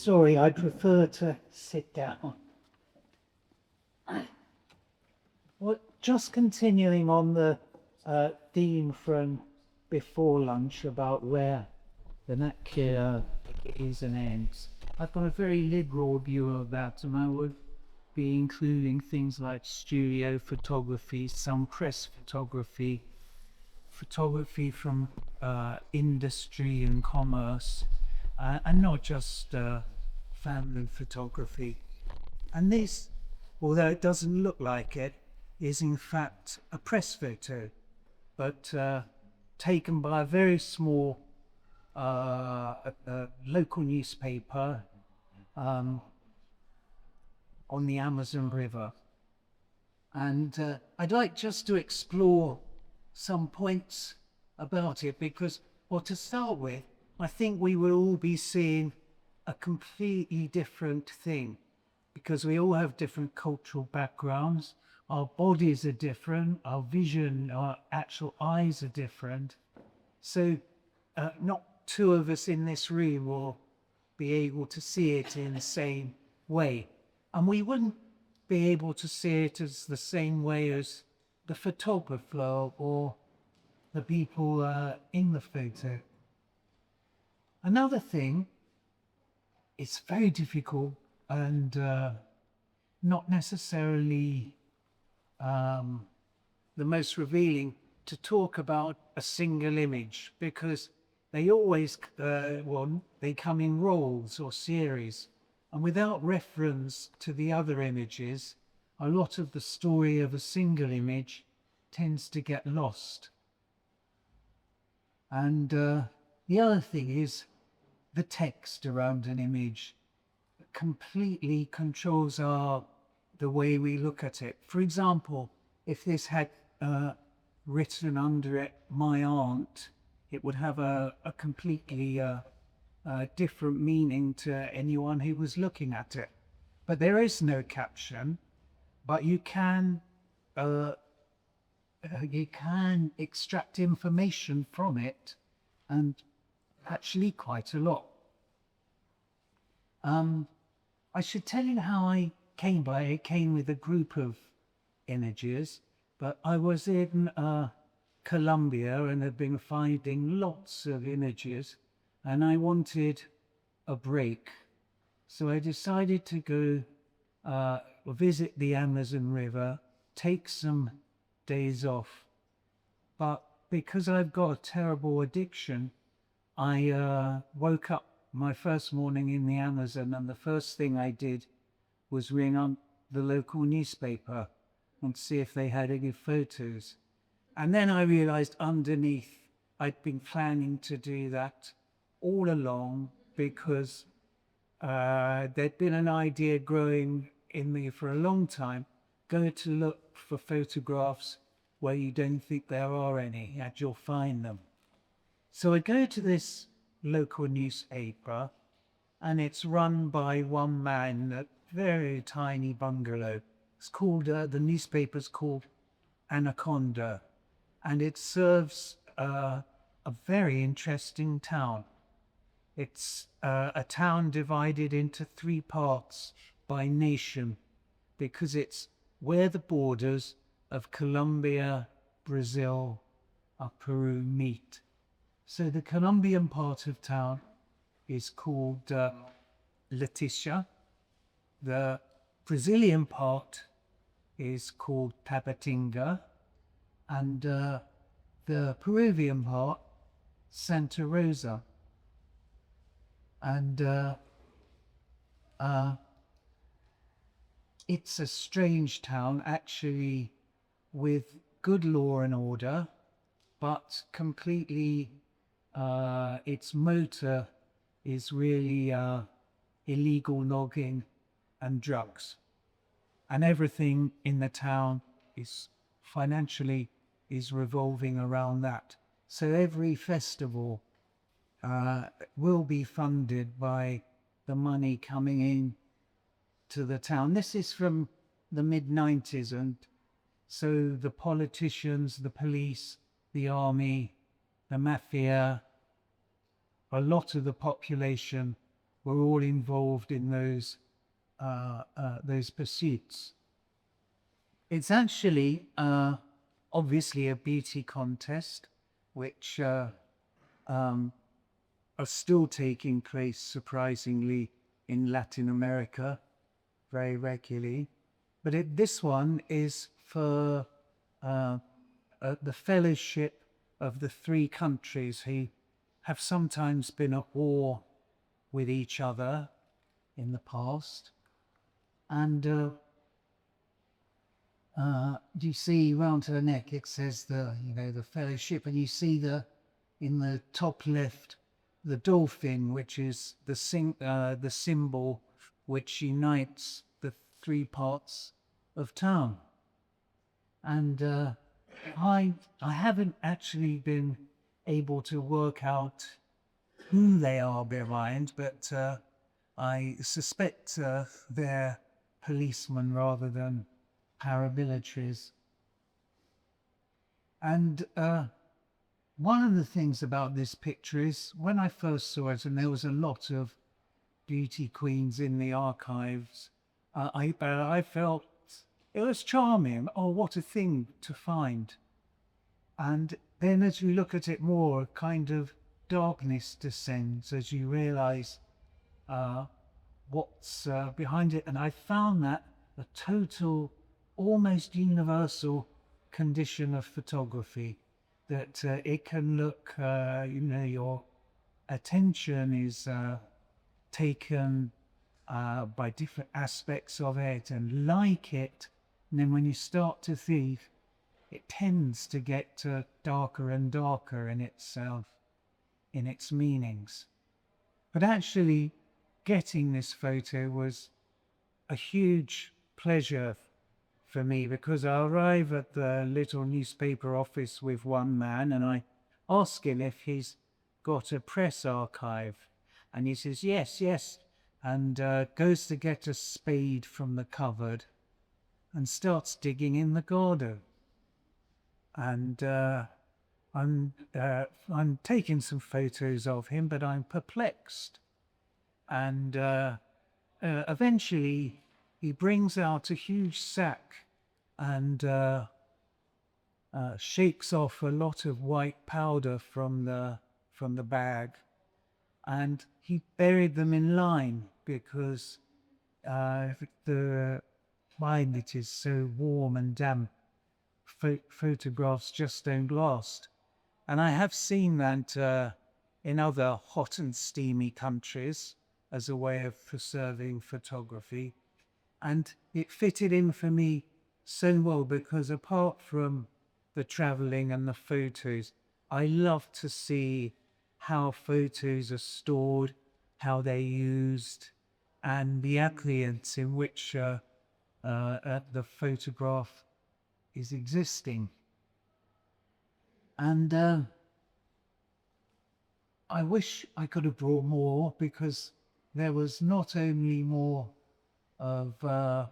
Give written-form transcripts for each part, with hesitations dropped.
Sorry, I prefer to sit down. Well, just continuing on the theme from before lunch about where vernacular begins and ends. I've got a very liberal view of that, and I would be including things like studio photography, some press photography, photography from industry and commerce, and not just family photography. And this, although it doesn't look like it, is in fact a press photo, but taken by a very small local newspaper on the Amazon River. And I'd like just to explore some points about it because, well, to start with, I think we will all be seeing a completely different thing because we all have different cultural backgrounds. Our bodies are different, our vision, our actual eyes are different. So not two of us in this room will be able to see it in the same way. And we wouldn't be able to see it as the same way as the photographer or the people in the photo. Another thing, it's very difficult and not necessarily the most revealing to talk about a single image because they always, they come in rolls or series, and without reference to the other images, a lot of the story of a single image tends to get lost. And the other thing is the text around an image completely controls the way we look at it. For example, if this had written under it, "My Aunt," it would have a completely different meaning to anyone who was looking at it. But there is no caption, but you can extract information from it, and actually quite a lot. I should tell you how I came by it. It came with a group of images, but I was in Colombia and had been finding lots of images, and I wanted a break. So I decided to go visit the Amazon River, take some days off. But because I've got a terrible addiction, I woke up my first morning in the Amazon, and the first thing I did was ring up the local newspaper and see if they had any photos. And then I realized underneath I'd been planning to do that all along because there'd been an idea growing in me for a long time, go to look for photographs where you don't think there are any, and you'll find them. So I go to this local newspaper, and it's run by one man, a very tiny bungalow. It's called, the newspaper's called Anaconda, and it serves a very interesting town. It's a town divided into three parts by nation, because it's where the borders of Colombia, Brazil, and Peru meet. So the Colombian part of town is called Leticia. The Brazilian part is called Tabatinga, and the Peruvian part, Santa Rosa. And it's a strange town, actually, with good law and order, but completely, its motor is really illegal logging and drugs. And everything in the town is financially is revolving around that. So every festival will be funded by the money coming in to the town. This is from the mid-90s, and so the politicians, the police, the army, the mafia, a lot of the population were all involved in those pursuits. It's actually obviously a beauty contest, which are still taking place, surprisingly, in Latin America very regularly. But this one is for the fellowship of the three countries who have sometimes been at war with each other in the past. And you see round her neck, it says the fellowship, and you see in the top left, the dolphin, which is the symbol which unites the three parts of town. And I haven't actually been able to work out who they are behind, but I suspect they're policemen rather than paramilitaries. And one of the things about this picture is when I first saw it, and there was a lot of beauty queens in the archives, I felt it was charming. Oh, what a thing to find. And then as you look at it more, a kind of darkness descends as you realize what's behind it. And I found that a total, almost universal condition of photography, that it can look, your attention is taken by different aspects of it and like it. And then when you start to think, it tends to get darker and darker in itself, in its meanings. But actually, getting this photo was a huge pleasure for me, because I arrive at the little newspaper office with one man and I ask him if he's got a press archive. And he says, yes, and goes to get a spade from the cupboard and starts digging in the garden. And I'm taking some photos of him, but I'm perplexed. And eventually he brings out a huge sack and shakes off a lot of white powder from the bag, and he buried them in lime because the lime, it is so warm and damp, photographs just don't last. And I have seen that in other hot and steamy countries as a way of preserving photography. And it fitted in for me so well, because apart from the traveling and the photos, I love to see how photos are stored, how they're used, and the appliance in which the photograph is existing. And I wish I could have brought more, because there was not only more of the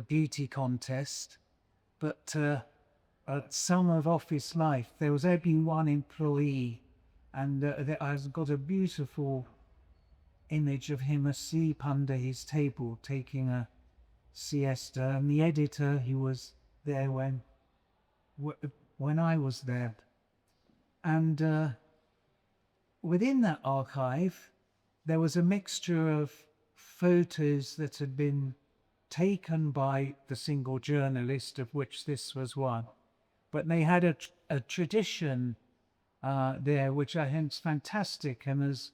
beauty contest, but some of office life. There was only one employee, and I've got a beautiful image of him asleep under his table taking a siesta, and the editor, he was there when I was there. And within that archive, there was a mixture of photos that had been taken by the single journalist, of which this was one. But they had a tradition there, which I think is fantastic and has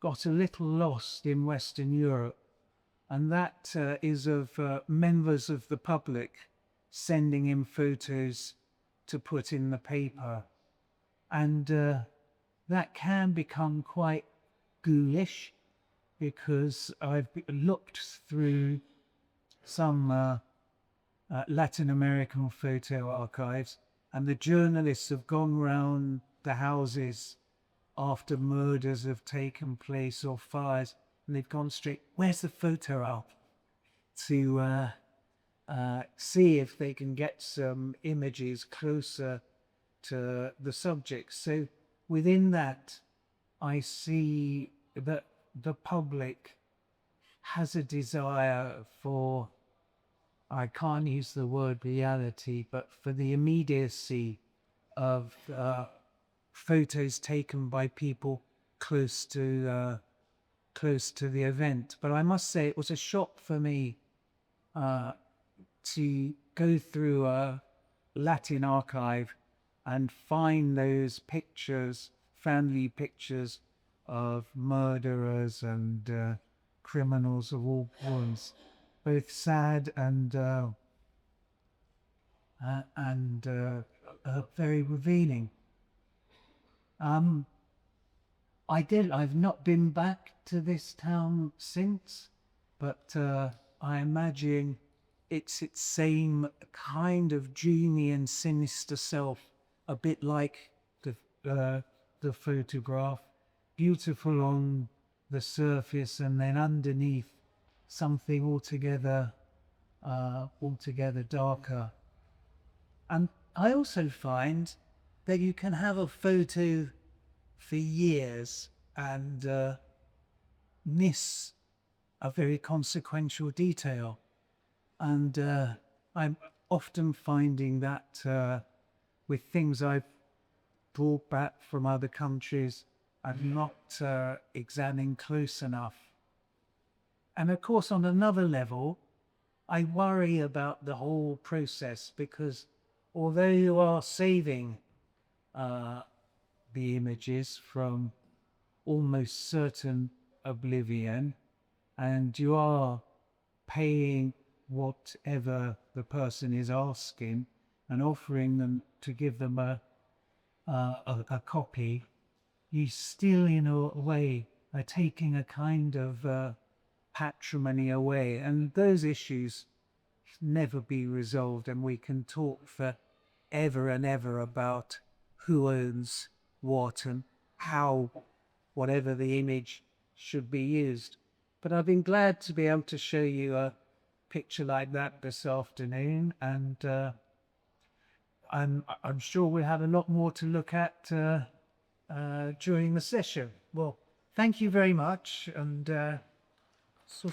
got a little lost in Western Europe. And that is of members of the public sending in photos to put in the paper. And that can become quite ghoulish, because I've looked through some Latin American photo archives, and the journalists have gone round the houses after murders have taken place or fires, and they've gone straight, where's the photo op? To see if they can get some images closer to the subject. So within that, I see that the public has a desire for, I can't use the word reality, but for the immediacy of photos taken by people close to the event. But I must say it was a shock for me to go through a Latin archive and find those pictures, family pictures of murderers and criminals of all forms, both sad and very revealing. I've not been back to this town since, but I imagine it's its same kind of dreamy and sinister self, a bit like the photograph, beautiful on the surface, and then underneath something altogether darker. And I also find that you can have a photo for years and miss a very consequential detail. And I'm often finding that with things I've brought back from other countries, I'm not examining close enough. And of course, on another level, I worry about the whole process, because although you are saving the images from almost certain oblivion, and you are paying whatever the person is asking and offering them to give them a copy, you still in a way are taking a kind of patrimony away, and those issues never be resolved, and we can talk for ever and ever about who owns what and how whatever the image should be used. But I've been glad to be able to show you a picture like that this afternoon, and I'm sure we'll have a lot more to look at during the session. Well, thank you very much, and so